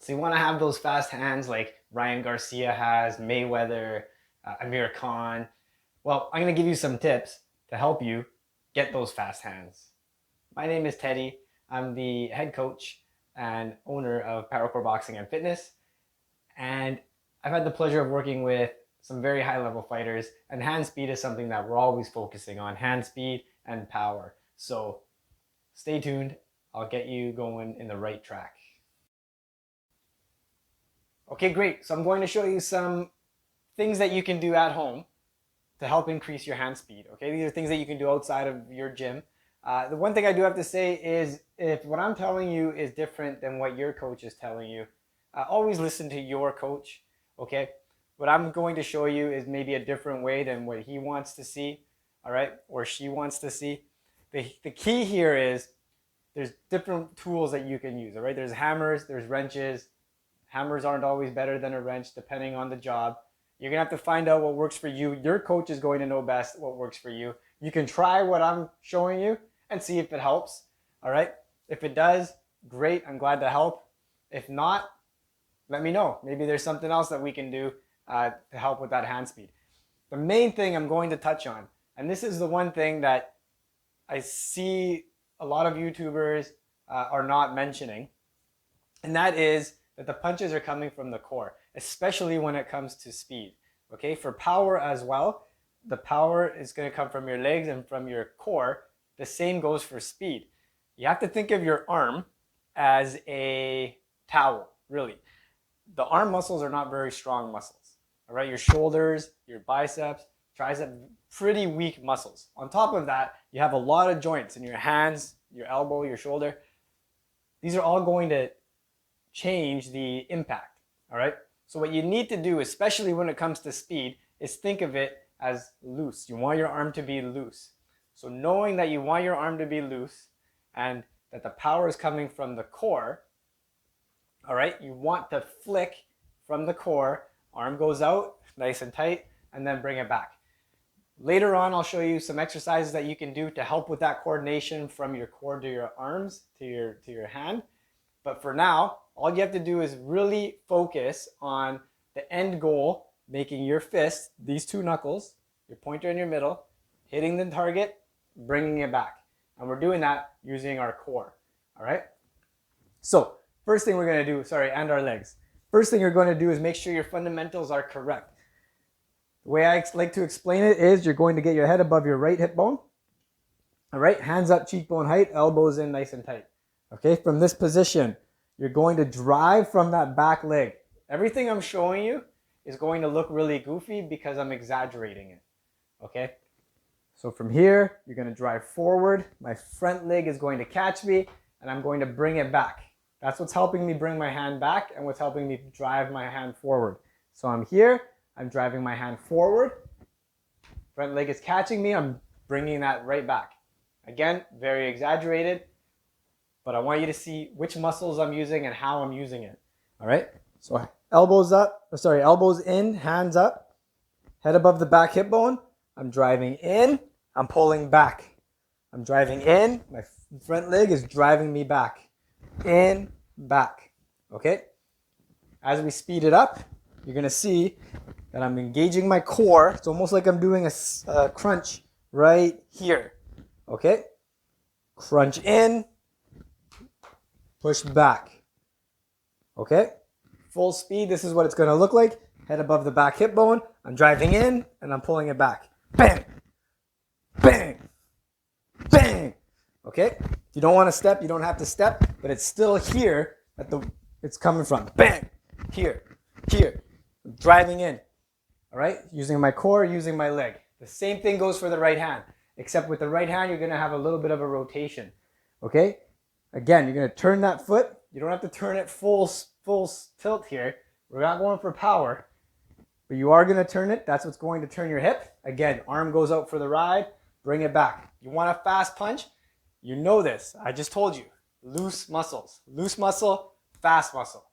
So you want to have those fast hands like Ryan Garcia has, Mayweather, Amir Khan. Well, I'm going to give you some tips to help you get those fast hands. My name is Teddy. I'm the head coach and owner of Paracore Boxing and Fitness. And I've had the pleasure of working with some very high level fighters, and hand speed is something that we're always focusing on, hand speed and power. So stay tuned. I'll get you going in the right track. Okay, great. So I'm going to show you some things that you can do at home to help increase your hand speed. Okay, these are things that you can do outside of your gym. The one thing I do have to say is if what I'm telling you is different than what your coach is telling you, always listen to your coach. Okay, what I'm going to show you is maybe a different way than what he wants to see, all right, or she wants to see. The key here is there's different tools that you can use, all right? There's hammers, there's wrenches. Hammers aren't always better than a wrench depending on the job. You're gonna have to find out what works for you. Your coach is going to know best what works for you. You can try what I'm showing you and see if it helps, all right? If it does, great, I'm glad to help. If not, let me know. Maybe there's something else that we can do to help with that hand speed. The main thing I'm going to touch on, and this is the one thing that I see a lot of YouTubers are not mentioning, and that is that the punches are coming from the core, especially when it comes to speed. Okay, for power as well, the power is going to come from your legs and from your core. The same goes for speed. You have to think of your arm as a towel, really. The arm muscles are not very strong muscles. All right, your shoulders, your biceps, triceps, pretty weak muscles. On top of that, you have a lot of joints in your hands, your elbow, your shoulder. These are all going to change the impact, all right? So what you need to do, especially when it comes to speed, is think of it as loose. You want your arm to be loose. So knowing that you want your arm to be loose and that the power is coming from the core, all right, you want to flick from the core, arm goes out, nice and tight, and then bring it back. Later on, I'll show you some exercises that you can do to help with that coordination from your core to your arms, to your hand. But for now, all you have to do is really focus on the end goal, making your fist, these two knuckles, your pointer and your middle, hitting the target, bringing it back. And we're doing that using our core, all right? So first thing we're gonna do, and our legs. First thing you're gonna do is make sure your fundamentals are correct. The way I like to explain it is you're going to get your head above your right hip bone, all right? Hands up, cheekbone height, elbows in nice and tight. Okay, from this position, you're going to drive from that back leg. Everything I'm showing you is going to look really goofy because I'm exaggerating it, okay? So from here, you're gonna drive forward. My front leg is going to catch me, and I'm going to bring it back. That's what's helping me bring my hand back and what's helping me drive my hand forward. So I'm here, I'm driving my hand forward. Front leg is catching me, I'm bringing that right back. Again, very exaggerated, but I want you to see which muscles I'm using and how I'm using it. All right? So elbows in, hands up, head above the back hip bone. I'm driving in, I'm pulling back. I'm driving in, my front leg is driving me back. In, back. Okay? As we speed it up, you're going to see that I'm engaging my core. It's almost like I'm doing a crunch right here. Okay? Crunch in, push back. Okay? Full speed, this is what it's gonna look like. Head above the back hip bone. I'm driving in and I'm pulling it back. Bang! Bang! Bang! Okay? If you don't want to step, you don't have to step, but it's still here that it's coming from. Bang! Here. Here. I'm driving in. All right? Using my core, using my leg. The same thing goes for the right hand, except with the right hand, you're gonna have a little bit of a rotation. Okay? Again, you're going to turn that foot. You don't have to turn it full tilt here. We're not going for power, but you are going to turn it. That's what's going to turn your hip. Again, arm goes out for the ride. Bring it back. You want a fast punch? You know this. I just told you. Loose muscles. Loose muscle, fast muscle.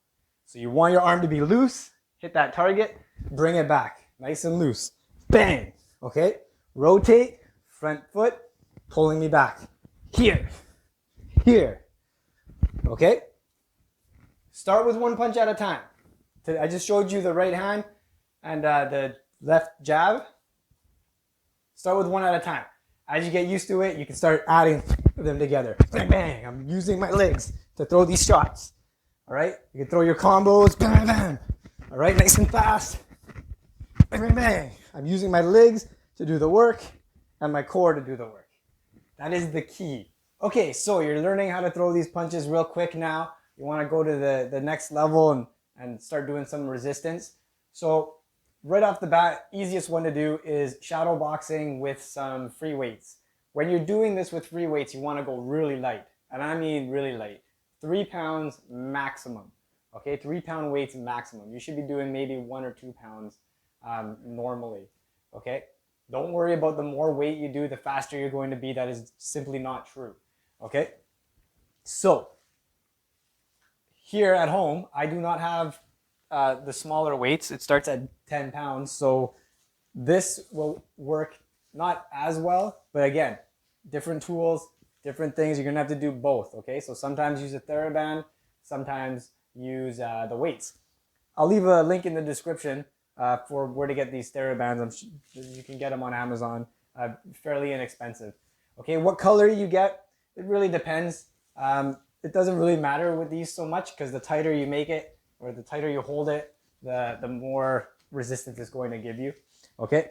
So you want your arm to be loose. Hit that target. Bring it back. Nice and loose. Bang. Okay? Rotate. Front foot. Pulling me back. Here. Here. Okay? Start with one punch at a time. I just showed you the right hand and the left jab. Start with one at a time. As you get used to it, you can start adding them together. Bang, bang. I'm using my legs to throw these shots. All right? You can throw your combos. Bang, bang. All right? Nice and fast. Bang, bang, bang. I'm using my legs to do the work and my core to do the work. That is the key. Okay, so you're learning how to throw these punches real quick now. You want to go to the next level and start doing some resistance. So right off the bat, easiest one to do is shadow boxing with some free weights. When you're doing this with free weights, you want to go really light. And I mean really light. 3 pounds maximum. Okay, 3 pound weights maximum. You should be doing maybe 1 or 2 pounds normally. Okay, don't worry about the more weight you do, the faster you're going to be. That is simply not true. Okay, so here at home, I do not have the smaller weights. It starts at 10 pounds. So this will work not as well, but again, different tools, different things. You're gonna have to do both, okay? So sometimes use a Theraband, sometimes use the weights. I'll leave a link in the description for where to get these Therabands. You can get them on Amazon, fairly inexpensive. Okay, what color you get, it really depends. It doesn't really matter with these so much because the tighter you make it or the tighter you hold it, the more resistance it's going to give you, okay?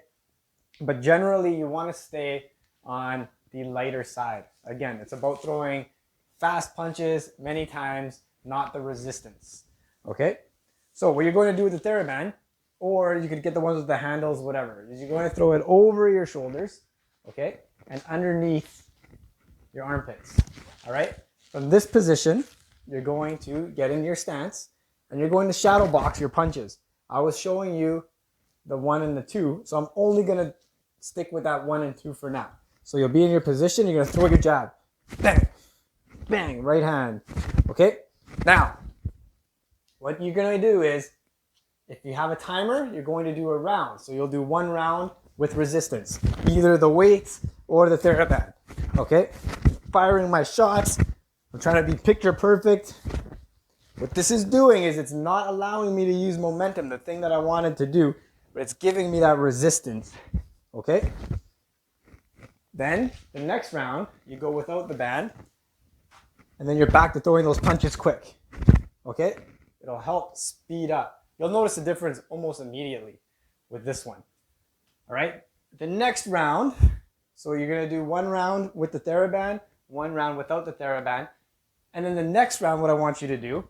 But generally you want to stay on the lighter side. Again, it's about throwing fast punches many times, not the resistance, okay? So what you're going to do with the Theraband, or you could get the ones with the handles, whatever, is you're going to throw it over your shoulders, okay? And underneath your armpits, all right? From this position, you're going to get in your stance and you're going to shadow box your punches. I was showing you the 1 and the 2, so I'm only going to stick with that 1 and 2 for now. So you'll be in your position, you're going to throw your jab. Bang, bang, right hand. Okay? Now, what you're going to do is, if you have a timer, you're going to do a round. So you'll do 1 round with resistance, either the weights or the Theraband. Okay? Firing my shots. I'm trying to be picture perfect. What this is doing is it's not allowing me to use momentum, the thing that I wanted to do, but it's giving me that resistance. Okay? Then, the next round, you go without the band, and then you're back to throwing those punches quick. Okay? It'll help speed up. You'll notice the difference almost immediately with this one. All right? The next round, so you're going to do 1 round with the Theraband, 1 round without the Theraband, and then the next round, what I want you to do,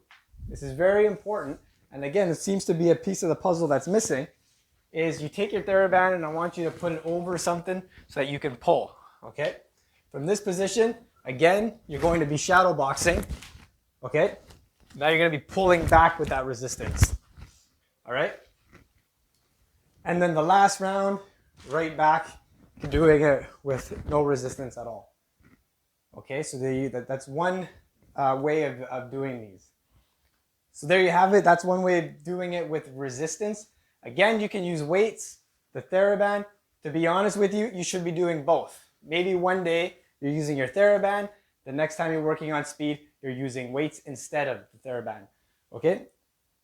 this is very important, and again, it seems to be a piece of the puzzle that's missing, is you take your Theraband and I want you to put it over something so that you can pull, okay? From this position, again, you're going to be shadow boxing, okay? Now you're going to be pulling back with that resistance, all right? And then the last round, right back to doing it with no resistance at all. Okay, so that's one way of doing these. So there you have it. That's one way of doing it with resistance. Again, you can use weights, the Theraband. To be honest with you, you should be doing both. Maybe one day you're using your Theraband. The next time you're working on speed, you're using weights instead of the Theraband. Okay?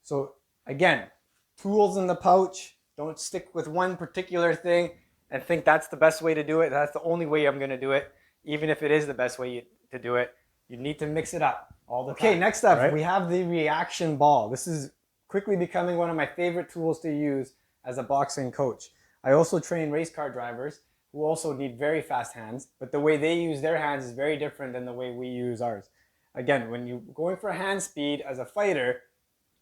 So again, tools in the pouch. Don't stick with one particular thing and think that's the best way to do it. That's the only way I'm going to do it. Even if it is the best way to do it, you need to mix it up all the time. Okay, next up, we have the reaction ball. This is quickly becoming one of my favorite tools to use as a boxing coach. I also train race car drivers who also need very fast hands, but the way they use their hands is very different than the way we use ours. Again, when you're going for hand speed as a fighter,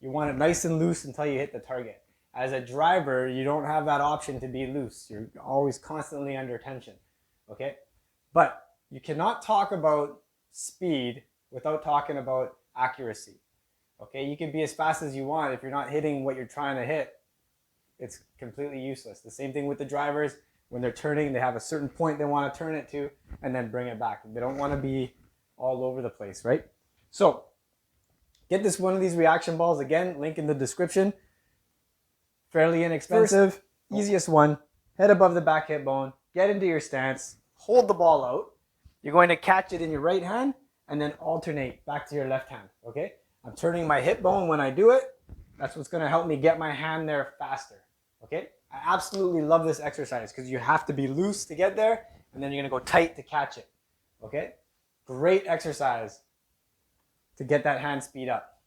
you want it nice and loose until you hit the target. As a driver, you don't have that option to be loose. You're always constantly under tension, okay? But you cannot talk about speed without talking about accuracy. Okay, you can be as fast as you want. If you're not hitting what you're trying to hit, it's completely useless. The same thing with the drivers. When they're turning, they have a certain point they want to turn it to and then bring it back. They don't want to be all over the place, right? So get this one of these reaction balls. Again, link in the description. Fairly inexpensive. Easiest one. Head above the back hip bone. Get into your stance. Hold the ball out. You're going to catch it in your right hand and then alternate back to your left hand, okay? I'm turning my hip bone when I do it. That's what's gonna help me get my hand there faster, okay? I absolutely love this exercise because you have to be loose to get there, and then you're gonna go tight to catch it, okay? Great exercise to get that hand speed up.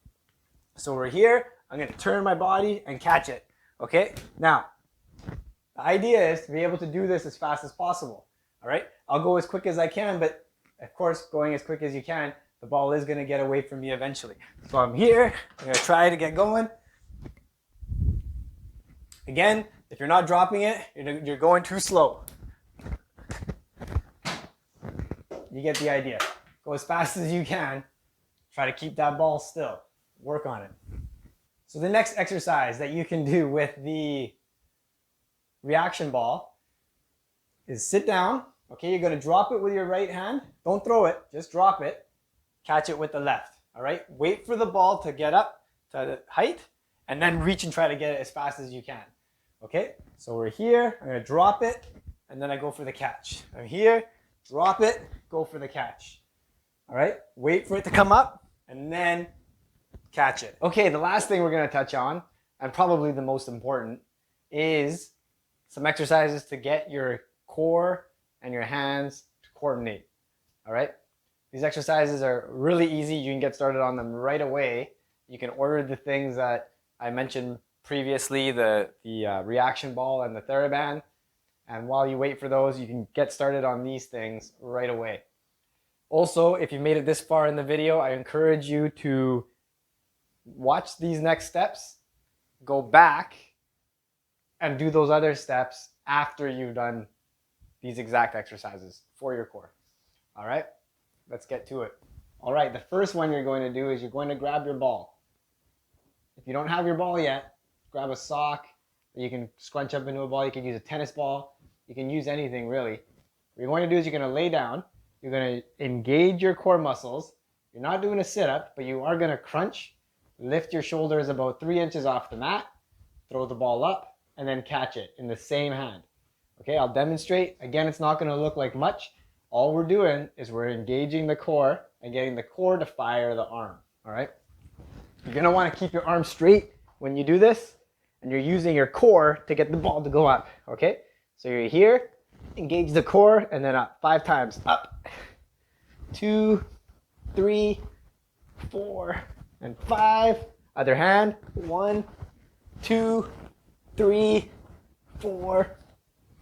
So we're here, I'm gonna turn my body and catch it, okay? Now, the idea is to be able to do this as fast as possible, all right? I'll go as quick as I can, but of course, going as quick as you can, the ball is gonna get away from me eventually. So I'm here, I'm gonna try to get going. Again, if you're not dropping it, you're going too slow. You get the idea. Go as fast as you can. Try to keep that ball still. Work on it. So the next exercise that you can do with the reaction ball is sit down. Okay, you're going to drop it with your right hand. Don't throw it, just drop it. Catch it with the left. All right, wait for the ball to get up to the height and then reach and try to get it as fast as you can. Okay, so we're here. I'm going to drop it and then I go for the catch. I'm here, drop it, go for the catch. All right, wait for it to come up and then catch it. Okay, the last thing we're going to touch on, and probably the most important, is some exercises to get your core and your hands to coordinate. All right, these exercises are really easy. You can get started on them right away. You can order the things that I mentioned previously, the reaction ball and the Theraband. And while you wait for those, you can get started on these things right away. Also, if you made it this far in the video, I encourage you to watch these next steps, go back, and do those other steps after you've done these exact exercises for your core. All right, let's get to it. All right, the first one you're going to do is you're going to grab your ball. If you don't have your ball yet, grab a sock. You can scrunch up into a ball. You can use a tennis ball. You can use anything really. What you're going to do is you're going to lay down. You're going to engage your core muscles. You're not doing a sit-up, but you are going to crunch. Lift your shoulders about 3 inches off the mat. Throw the ball up and then catch it in the same hand. Okay, I'll demonstrate. Again, it's not going to look like much. All we're doing is we're engaging the core and getting the core to fire the arm. All right. You're going to want to keep your arm straight when you do this, and you're using your core to get the ball to go up. Okay, so you're here, engage the core, and then up 5 times. Up, 2, 3, 4, and 5. Other hand. 1, 2, 3, 4,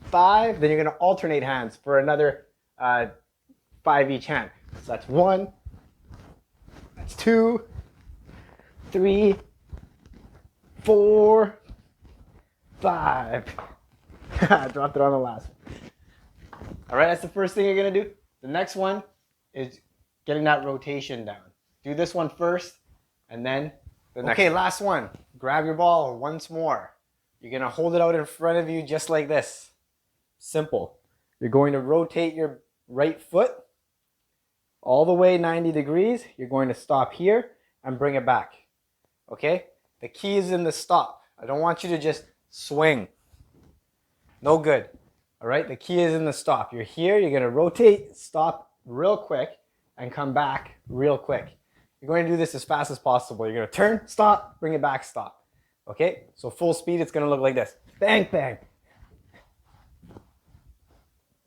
5. Then you're going to alternate hands for another 5 each hand. So that's 1, that's 2, 3, 4, 5. I dropped it on the last one. All right, that's the first thing you're going to do. The next one is getting that rotation down. Do this one first, and then the next. Okay, last one. Grab your ball once more. You're going to hold it out in front of you just like this. Simple. You're going to rotate your right foot all the way 90 degrees. You're going to stop here and bring it back. Okay? The key is in the stop. I don't want you to just swing. No good. All right? The key is in the stop. You're here. You're going to rotate, stop real quick, and come back real quick. You're going to do this as fast as possible. You're going to turn, stop, bring it back, stop. Okay? So full speed, it's going to look like this. Bang, bang.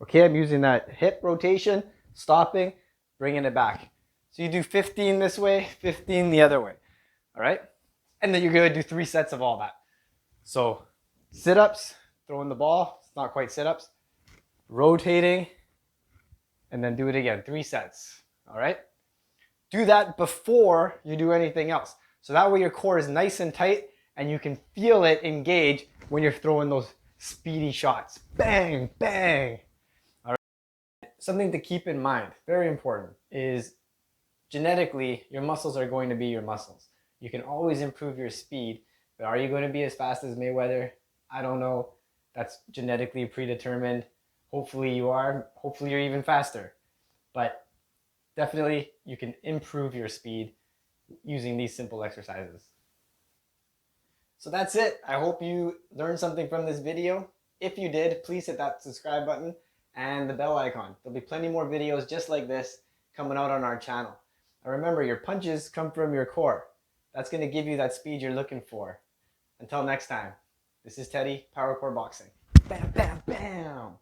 Okay, I'm using that hip rotation, stopping, bringing it back. So you do 15 this way, 15 the other way. All right? And then you're going to do 3 sets of all that. So sit-ups, throwing the ball, it's not quite sit-ups, rotating, and then do it again, 3 sets. All right? Do that before you do anything else. So that way your core is nice and tight and you can feel it engage when you're throwing those speedy shots. Bang, bang. All right. Something to keep in mind, very important, is genetically your muscles are going to be your muscles. You can always improve your speed, but are you going to be as fast as Mayweather? I don't know. That's genetically predetermined. Hopefully you are. Hopefully you're even faster. But definitely you can improve your speed using these simple exercises. So that's it. I hope you learned something from this video. If you did, please hit that subscribe button and the bell icon. There'll be plenty more videos just like this coming out on our channel. And remember, your punches come from your core. That's going to give you that speed you're looking for. Until next time, this is Teddy, Power Core Boxing. Bam, bam, bam.